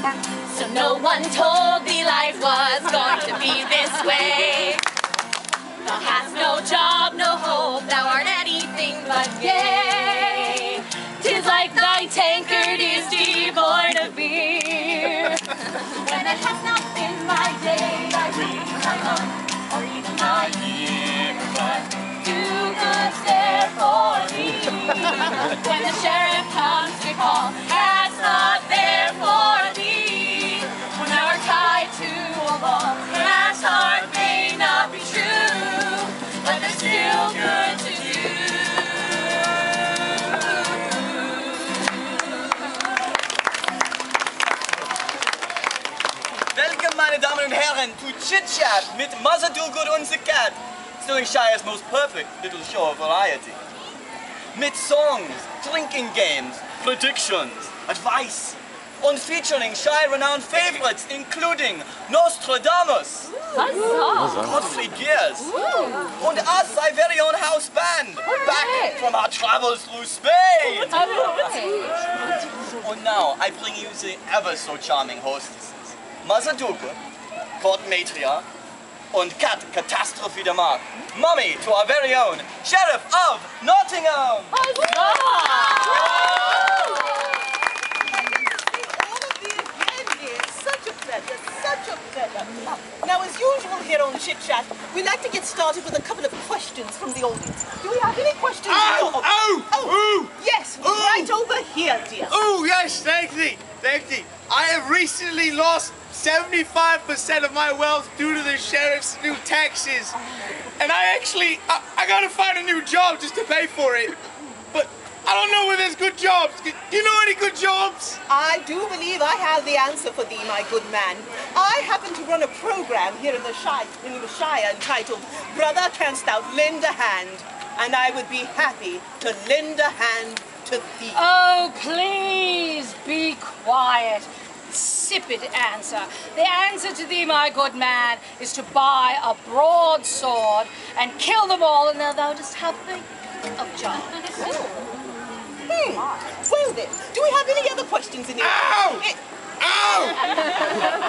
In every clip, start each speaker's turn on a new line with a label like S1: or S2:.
S1: So no one told thee life was going to be this way. Thou hast no job, no hope, thou art anything but gay. 'Tis like thy tankard is devoid of beer. When it has not been my day, I weep my month, or even my year. But do good there for me. When the sheriff comes to call, that's not there for thee. When thou art tied to a wall, that's heart may not be true, but there's still good to do.
S2: Welcome, meine Damen und Herren, to Chit-Chat mit Mother Do-Good und the Cat. It's doing Shire's most perfect little show of variety. Mit Songs, drinking games, predictions, advice, und featuring Shire renowned favorites including Nostradamus, Godfrey Gears, and us, our very own house band, back from our travels through Spain. And now I bring you the ever so charming hostesses, Mother Do-Good, Court Matriarch, and Cat Catastrophe de Mark, Mummy to our very own Sheriff of Nottingham.
S3: Such a pleasure. Now, as usual here on Chit-Chat, we like to get started with a couple of questions from the audience. Do we have any questions? Yes, right over here, dear.
S4: Oh, yes, thank thee. I have recently lost 75% of my wealth due to the sheriff's new taxes. And I gotta find a new job just to pay for it. But I don't know where there's good jobs. Do you know any good jobs?
S3: I do believe I have the answer for thee, my good man. I happen to run a program here in the Shire entitled Brother, Canst Thou Lend a Hand? And I would be happy to lend a hand to thee.
S1: Oh, please be quiet. Insipid answer. The answer to thee, my good man, is to buy a broadsword and kill them all, and then thou just have think of jobs.
S3: Well then, do we have any other questions in here?
S4: Ow! Ow!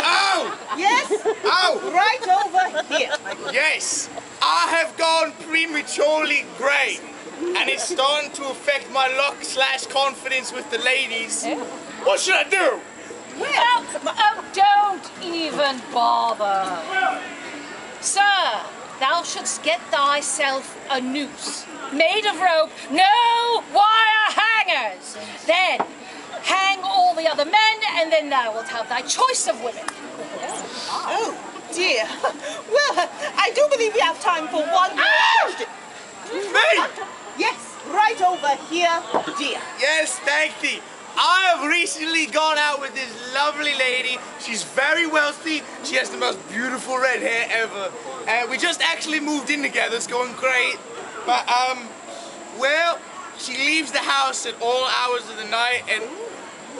S4: Ow!
S3: Yes?
S4: Ow!
S3: Right over here.
S4: Yes, I have gone prematurely grey, and it's starting to affect my luck/confidence with the ladies. What should I do?
S1: Well, don't even bother. Sir, thou shouldst get thyself a noose made of rope, no wire hangers. Then hang all the other men, and then thou wilt have thy choice of women.
S3: Oh, dear. Well, I do believe we have time for one more question.
S4: Me?
S3: Yes, right over here, dear.
S4: Yes, thank thee. I have recently gone out with this lovely lady. She's very wealthy. She has the most beautiful red hair ever. And we just actually moved in together. It's going great. But, well, she leaves the house at all hours of the night, and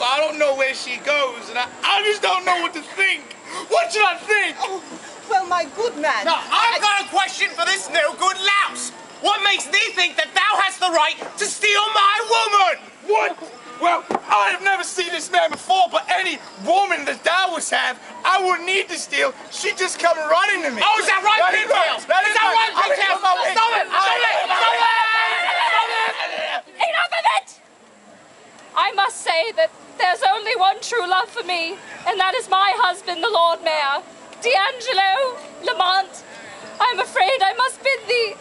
S4: I don't know where she goes, and I just don't know what to think. What should I think?
S3: Oh, well, my good man.
S5: Now, I've got a question for this no-good louse. What makes thee think that thou hast the right to steal my woman?
S4: What? Well, I have never seen this man before, but any woman that thou wouldst have, I wouldn't need to steal. She'd just come running to me.
S5: Oh, is that right, Pigtails? Is that right, Pigtails? Stop it!
S1: Enough of it! I must say that there's only one true love for me, and that is my husband, the Lord Mayor, D'Angelo Lamont. I'm afraid I must bid thee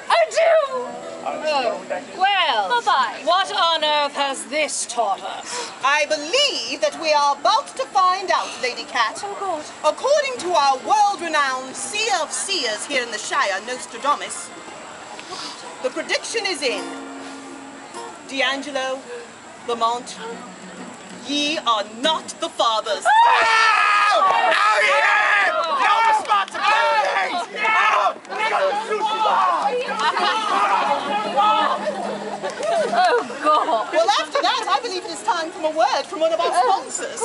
S1: adieu.
S3: Well,
S1: Bye-bye.
S3: what on earth has this taught us? I believe that we are about to find out, Lady Cat.
S1: Oh, God.
S3: According to our world-renowned seer of seers here in the Shire, Nostradamus, the prediction is in. D'Angelo, Lamont, ye are not the fathers.
S4: Oh, yeah! No responsibility!
S1: Oh, God.
S3: Well, after that, I believe it is time for a word from one of our sponsors.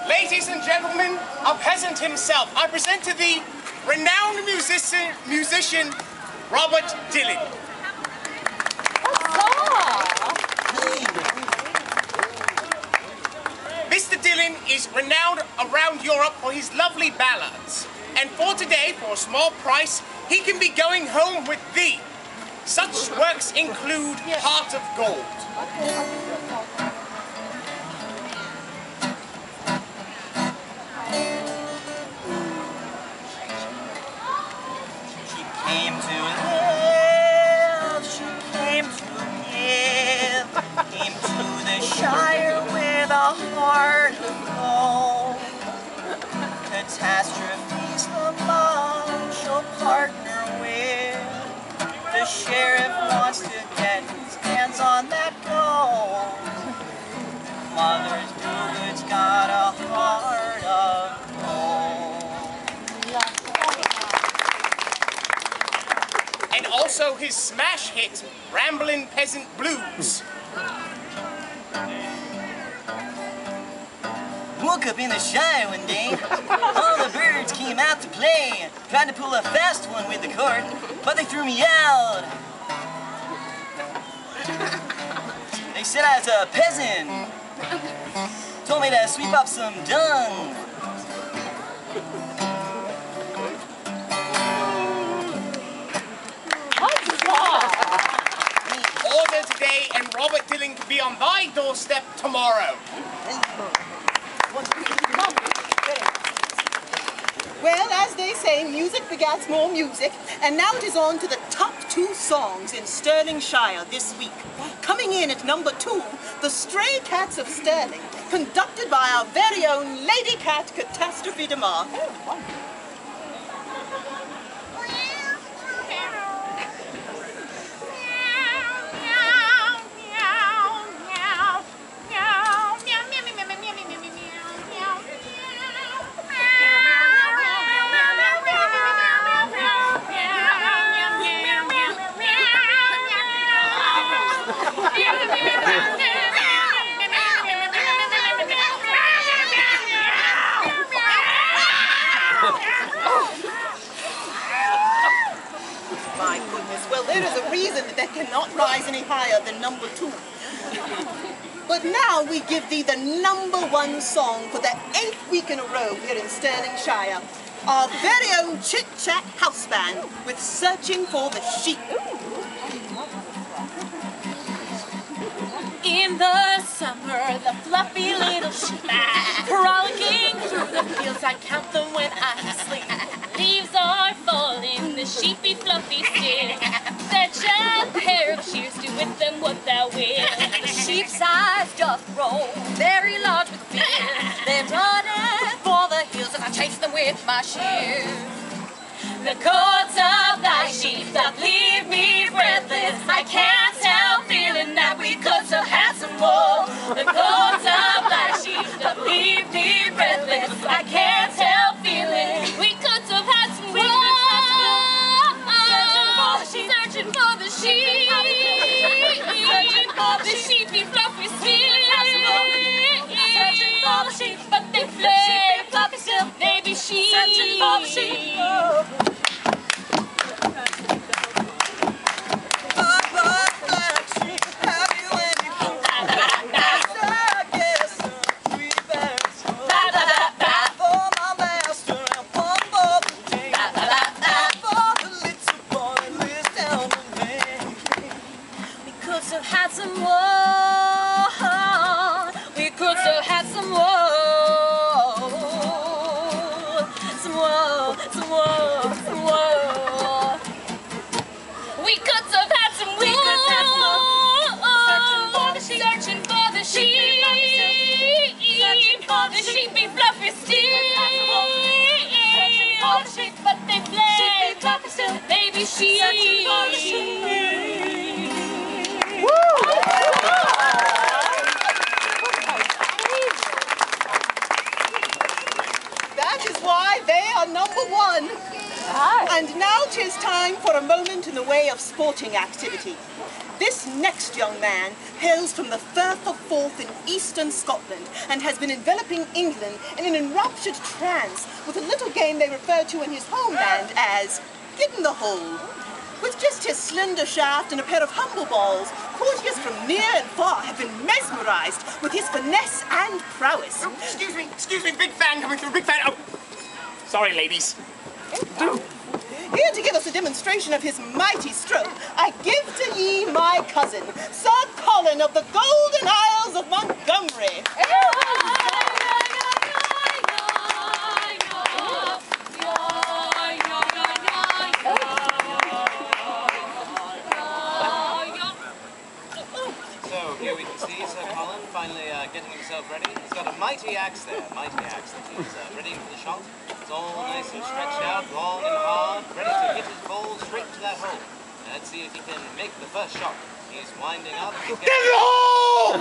S5: Ladies and gentlemen, a peasant himself, I present to thee renowned musician Robert Dillon. is renowned around Europe for his lovely ballads. And for today, for a small price, he can be going home with thee. Such works include Heart of Gold.
S2: She came to live, she came to give, came to the Shire with a heart of gold. Catastrophes the mom she'll partner with. The sheriff wants to get his hands on that gold. Mother's Good's got a heart of gold.
S5: And also his smash hit, Ramblin' Peasant Blues.
S2: Woke up in the Shire one day, all the birds came out to play. Tried to pull a fast one with the cart, but they threw me out. They said I was a peasant, told me to sweep up some dung.
S5: Order today and Robert Dilling to be on thy doorstep tomorrow.
S3: Well, as they say, music begats more music, and now it is on to the top 2 songs in Stirling Shire this week. Coming in at number 2, The Stray Cats of Stirling, conducted by our very own Lady Cat Catastrophe DeMar. My goodness, well, there is a reason that they cannot rise any higher than number 2. But now we give thee the number 1 song for the 8th week in a row here in Stirling Shire. Our very own Chit-Chat house band with Searching for the Sheep.
S1: In the summer, the fluffy little sheep frolicking through the fields, I count them when I sleep. Leaves are falling, the sheepy fluffy still. Fetch a pair of shears to with them what thou wilt. The sheep's eyes doth roll, very large with fear. They run for the hills, and I chase them with my shears. The coats of thy sheep doth leave me breathless. I can't help feeling that we could have had some wool. The coats of thy sheep doth leave me breathless. I can't help feeling we could have had some wool. Searching for the sheep, searching for the sheepy fluffy sheep. Searching for the sheep, but they fled. They be sheep. Searching for the sheep.
S3: That is why they are number 1. And now 'tis time for a moment in the way of sporting activity. This next young man hails from the Firth of Forth in eastern Scotland and has been enveloping England in an enraptured trance with a little game they refer to in his homeland as Get in the Hole. with just his slender shaft and a pair of humble balls, courtiers from near and far have been mesmerized with his finesse and prowess.
S5: Oh, excuse me, big fan coming through, big fan. Oh, sorry, ladies.
S3: Here to give us a demonstration of his mighty stroke, I give to ye my cousin, Sir Colin of the Golden Isles of Montgomery.
S6: So here we can see Sir Colin finally getting himself ready. He's got a mighty axe there, mighty axe that he's ready for the shot. It's all nice and stretched out, long and hard, ready to hit his ball straight to that hole. Now let's see if he can make the first shot. He's winding up. Get
S4: in the hole!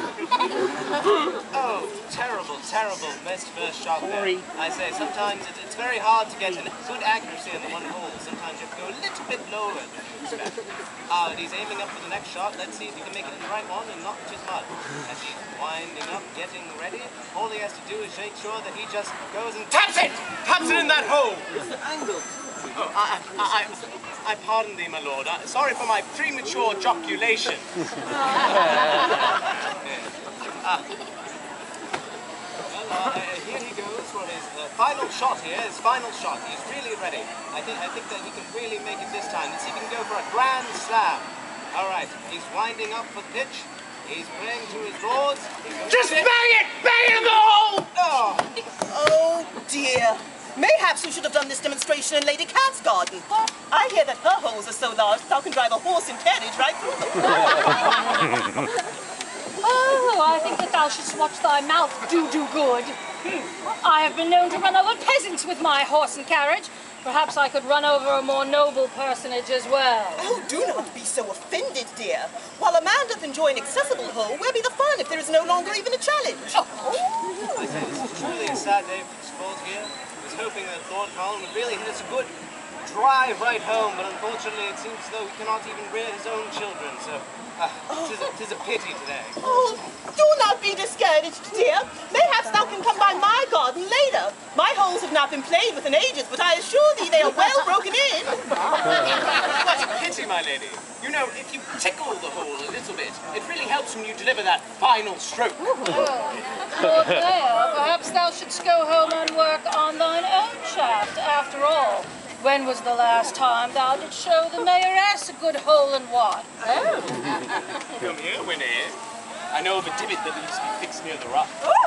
S6: Oh, terrible, terrible missed first shot there. I say, sometimes it's very hard to get good accuracy in the one hole. Sometimes you have to go a little bit lower than you expect. And he's aiming up for the next shot. Let's see if he can make it in the right one and not just mud. As he's winding up, getting ready, all he has to do is make sure that he just goes and taps it! Taps it in that hole!
S2: It's the angle.
S6: Oh, I pardon thee, my lord. Sorry for my premature joculation. Well, here he goes for his final shot here, his final shot. He's really ready. I think that he can really make it this time. Let's see if he can go for a grand slam. All right, he's winding up for the pitch. He's playing to his lords.
S4: Just bang it! Bang it in the hole!
S6: Oh.
S3: Oh dear. Mayhaps we should have done this demonstration in Lady Cat's garden. I hear that her holes are so large thou can drive a horse and carriage right through them.
S1: Oh, I think that thou shouldst watch thy mouth do good. I have been known to run over peasants with my horse and carriage. Perhaps I could run over a more noble personage as well.
S3: Oh, do not be so offended, dear. While a man doth enjoy an accessible hole, where be the fun if there is no longer even a challenge? Oh.
S6: I say, this is truly a sad day for the sport here. I was hoping that Lord Colin would really hit us a good drive right home, but unfortunately it seems as though he cannot even rear his own children, so tis a pity today.
S3: Oh, do not be discouraged, dear. Mayhaps thou can come by my garden later. My holes have not been played with in ages, but I assure thee they are well broken in.
S6: What a pity, my lady. You know, if you tickle the hole a little bit, it really helps when you deliver that final stroke.
S1: Lord Mayor, perhaps thou shouldst go home and work on thine own shaft. After all, when was the last time thou didst show the mayoress a good hole-in-one?
S6: Come here, Winnie. I know of a divot that needs to be fixed near the rock.
S1: Oh,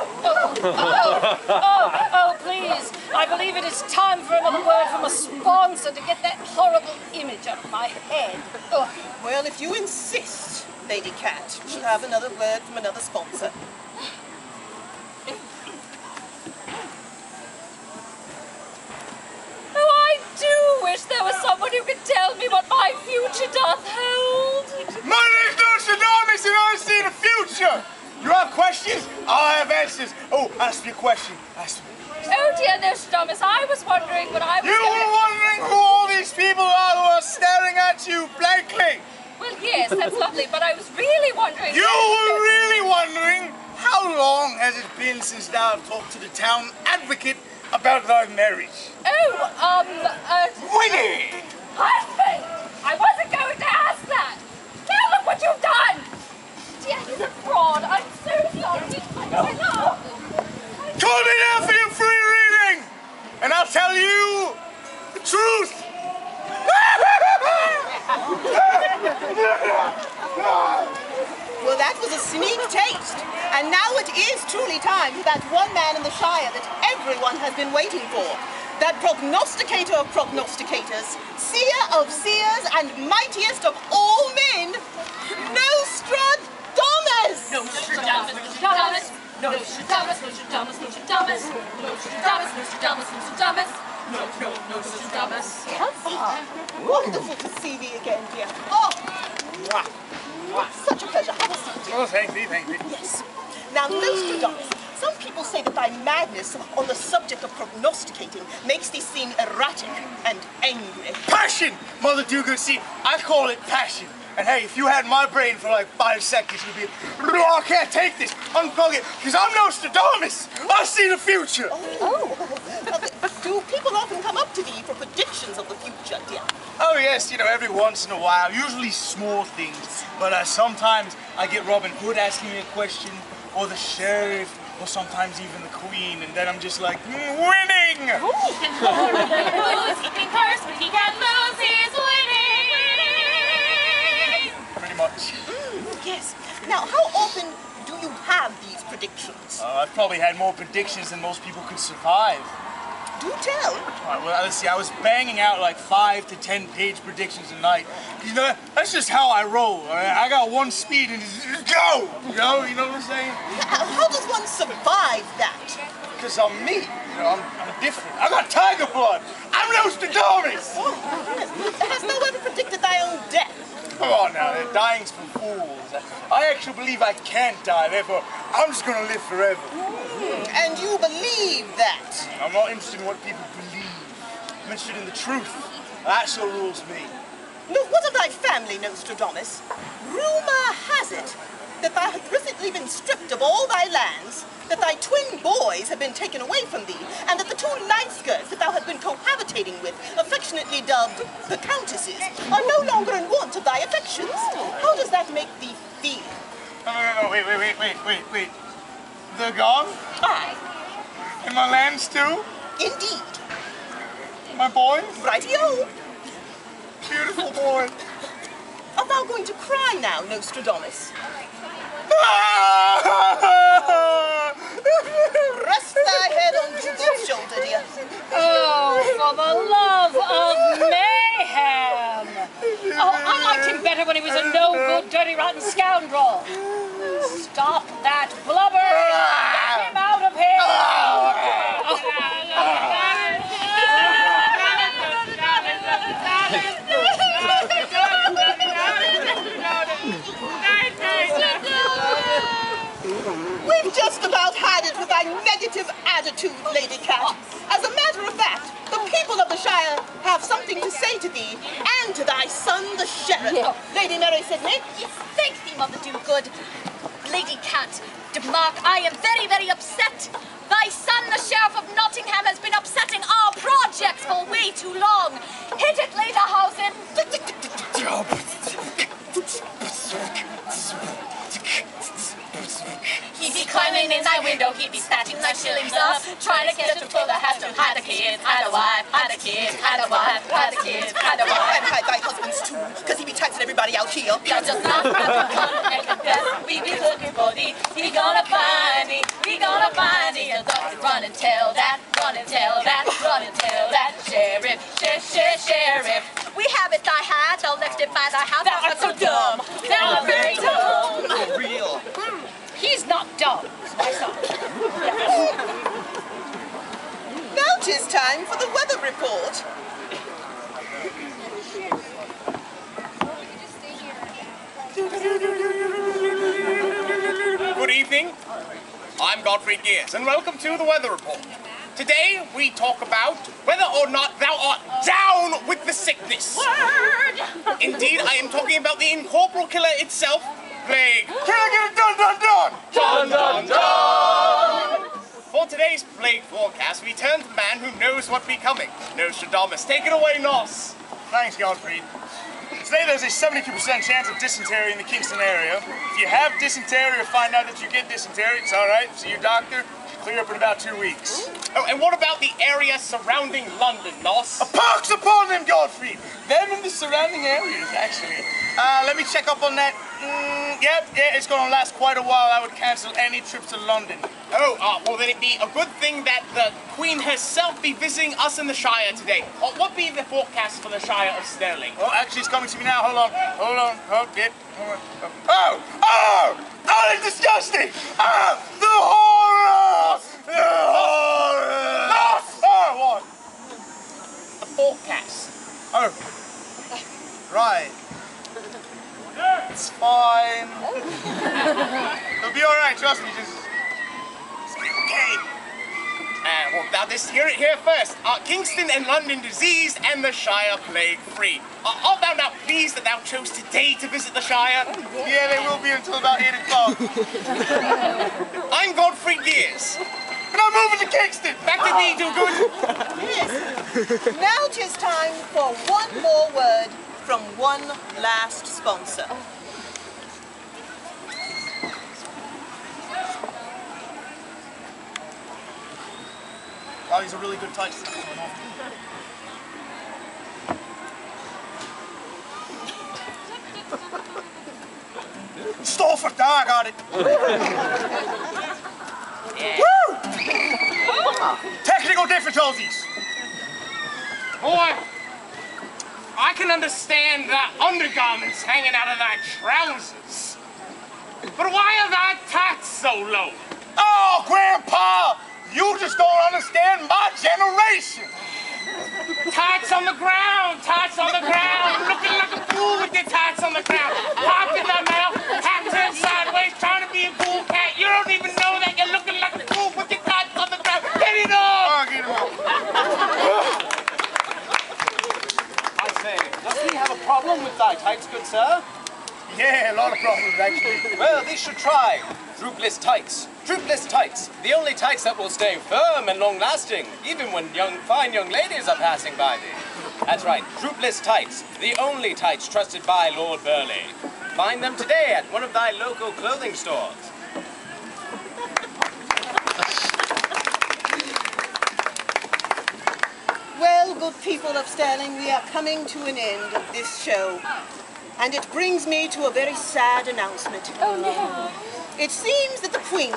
S1: please. I believe it is time for another word from a sponsor to get that horrible image out of my head. Ugh.
S3: Well, if you insist, Lady Cat, we shall have another word from another sponsor.
S1: Oh, I do wish there was someone who could tell me what my future doth hold.
S4: My name's Nostradamus and I see the future! You have questions? I have answers. Oh, ask me a question. Ask me.
S1: Oh dear Nostradamus, I was wondering what I was
S4: You were wondering who all these people are who are staring at you blankly?
S1: Well, yes, that's lovely, but I was really wondering...
S4: You were really wondering how long has it been since thou have talked to the town advocate about thy marriage?
S1: Oh,
S4: Winnie!
S1: husband! I wasn't going to ask that! Now look what you've done! Dear, he's a fraud. I'm so sorry. I know.
S4: Call me now for your free reading, and I'll tell you the truth.
S3: Well, that was a sneak taste. And now it is truly time for that one man in the Shire that everyone has been waiting for. That prognosticator of prognosticators, seer of seers, and mightiest of all men, Nostradamus!
S1: Nostradamus, Nostradamus, Nostradamus, Nostradamus, Nostradamus, Nostradamus, Nostradamus, Nostradamus, Nostradamus.
S3: Wonderful to see thee again, dear. Oh, such a pleasure. Have a seat, dear.
S4: Oh, thank thee, thank thee.
S3: Yes. Now, Nostradamus, some people say that thy madness on the subject of prognosticating makes thee seem erratic and angry.
S4: Passion, Mother Dugan. See, I call it passion. And hey, if you had my brain for like 5 seconds, you'd be, oh, I can't take this, unplug it, because I'm Nostradamus. I see the future.
S3: Oh. Do people often come up to thee for predictions of the future, dear?
S4: Oh yes, you know, every once in a while, usually small things. But sometimes I get Robin Hood asking me a question, or the sheriff, or sometimes even the queen, and then I'm just like, winning!
S1: Who's keeping curse, but he can't lose, he's winning!
S4: Pretty much.
S3: Yes. Now, how often do you have these predictions?
S4: I've probably had more predictions than most people could survive.
S3: Do tell.
S4: Well, let's see, I was banging out like 5 to 10 page predictions a night. You know, that's just how I roll. I got one speed and just go! You know what I'm saying?
S3: How does one survive that?
S4: Because I'm me. You know, I'm different. I got tiger blood. I'm Nostradamus!
S3: Oh, yes. Hast thou ever predicted thy own death?
S4: Come on now, dying's for fools. I actually believe I can't die, therefore I'm just gonna live forever.
S3: And you believe that?
S4: I'm not interested in what people believe. I'm interested in the truth. That's what rules me.
S3: No, what of thy family, Nostradamus? Rumor has it that thou hast recently been stripped of all thy lands, that thy twin boys have been taken away from thee, and that the 2 night skirts that thou hast been cohabitating with, affectionately dubbed the countesses, are no longer in want of thy affections. How does that make thee feel?
S4: No, wait. They're gone?
S3: Aye,
S4: And my lands too?
S3: indeed.
S4: My boys?
S3: Rightio.
S4: Beautiful boys.
S3: Art thou going to cry now, Nostradamus? Rest thy head on Judith's shoulder, dear.
S1: Oh, for the love of mayhem! Oh, I liked him better when he was a no-good, dirty, rotten scoundrel. Stop that blubber! Get him out of here!
S3: We've just about had it with thy negative attitude, Lady Cat. As a matter of fact, the people of the Shire have something to say to thee and to thy son, the Sheriff.
S1: Yeah.
S3: Lady Mary Sidney?
S1: Yes, thank thee, Mother Do-Good. Lady Cat, DeMark, I am very, very upset. Thy son, the Sheriff of Nottingham, has been upsetting our projects for way too long. Hit it, Lederhausen. He'd be climbing in thy window, he'd be snatching thy shillings up, trying to get to pull the hat to hide the kids, hide the wife, hide the kids, hide the wife, hide the kids, hide the wife.
S3: And hide thy husbands too, because he be taxing everybody out here.
S1: Thou just not have to come and confess, we be looking for thee, we gonna find thee, we gonna find thee. And run and tell that, run and tell that, run and tell that, Sheriff, Sheriff. We have it, thy hat, thou next it by thy house. Thou art so dumb, thou art very dumb.
S2: For real.
S1: He's not dumb, my son.
S3: Now 'tis time for the weather report.
S5: Good evening. I'm Godfrey Gears, and welcome to the Weather Report. Today, we talk about whether or not thou art down with the sickness.
S1: Word!
S5: Indeed, I am talking about the incorporeal killer itself, plague.
S4: Can I get it done?
S5: Dun, dun, dun! For today's plague forecast, we turn to the man who knows what be coming. Nostradamus, take it away, Nos.
S4: Thanks, Godfrey. Today there's a 72% chance of dysentery in the Kingston area. If you have dysentery or find out that you get dysentery, it's all right. See your doctor. Clear up in about 2 weeks.
S5: Oh, and what about the area surrounding London, Nos?
S4: A pox upon them, Godfrey! Them and the surrounding areas, actually. Let me check up on that. Yeah, it's gonna last quite a while. I would cancel any trips to London.
S5: Oh, well then it'd be a good thing that the Queen herself be visiting us in the Shire today. What be the forecast for the Shire of Sterling?
S4: Oh, actually, it's coming to me now. Hold on. Oh, that's disgusting! The horror! The horror! Oh, what?
S5: The forecast.
S4: Oh, right. It's fine. It'll be all right. Trust me. Just be okay.
S5: Well, now this, hear it here first. Kingston and London diseased and the Shire plague free. Art thou now pleased that thou chose today to visit the Shire?
S4: Yeah, they will be until about 8 o'clock.
S5: I'm Godfrey Gears.
S4: And I'm moving to Kingston.
S5: Back to thee, do good.
S3: Yes. Now 'tis time for one more word from one last sponsor.
S5: Oh, these are really good tights.
S4: Stall for that, I got it. Woo! Technical difficulties.
S5: Boy, I can understand the undergarments hanging out of thy trousers. But why are thy tats so low?
S4: Oh, Grandpa, you just don't understand my generation.
S5: Tats on the ground, looking like a fool with your tats on the ground. Pop in the mouth, hat turned sideways, trying to be a cool cat. You don't even know that you're looking like a fool with your tats on the ground. Get it off!
S4: Oh, get him off.
S6: I say, does he have a problem with thy tights, good sir?
S4: Yeah, a lot of problems, actually.
S6: Well, thee should try droopless tights. Droopless tights, the only tights that will stay firm and long-lasting, even when fine young ladies are passing by thee. That's right, droopless tights, the only tights trusted by Lord Burleigh. Find them today at one of thy local clothing stores.
S3: Well, good people of Stirling, we are coming to an end of this show. And it brings me to a very sad announcement.
S1: Oh, no.
S3: It seems that the Queen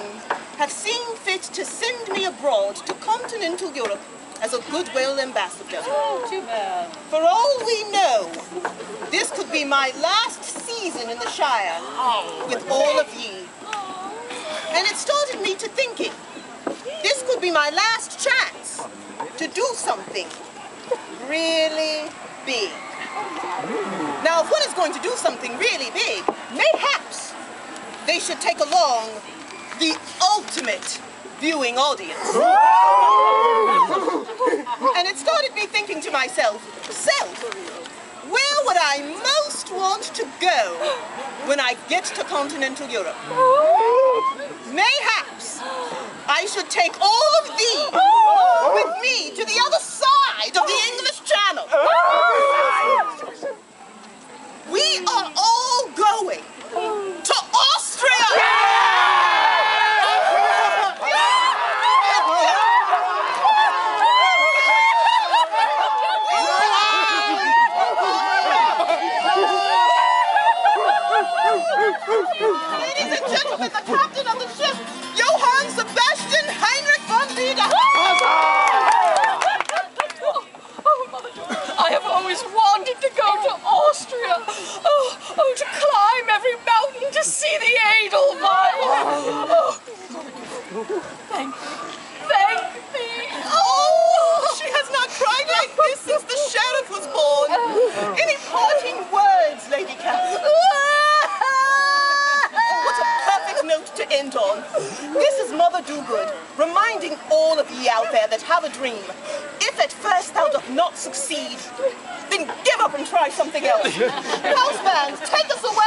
S3: have seen fit to send me abroad to continental Europe as a goodwill ambassador.
S1: Oh, too bad.
S3: For all we know, this could be my last season in the Shire with all of ye. And it started me to thinking, this could be my last chance to do something really big. Now, if one is going to do something really big, mayhaps they should take along the ultimate viewing audience. And it started me thinking to myself, where would I most want to go when I get to continental Europe? Mayhaps I should take all of thee with me to the other side of the English Channel. We are all going to Austria! Ladies and gentlemen, the captain of the ship, Johann Sebastian Heinrich von Lieder.
S1: I have always wanted to go to Austria. Oh, to climb every mountain, to see the Edelweiss. Oh, thank thee.
S3: Oh, she has not cried like this since the sheriff was born. Any parting words, Lady Catherine? What a perfect note to end on. This is Mother Dogood, reminding all of ye out there that have a dream. If at first thou doth not succeed, then give up and try something else. Houseman, take us away.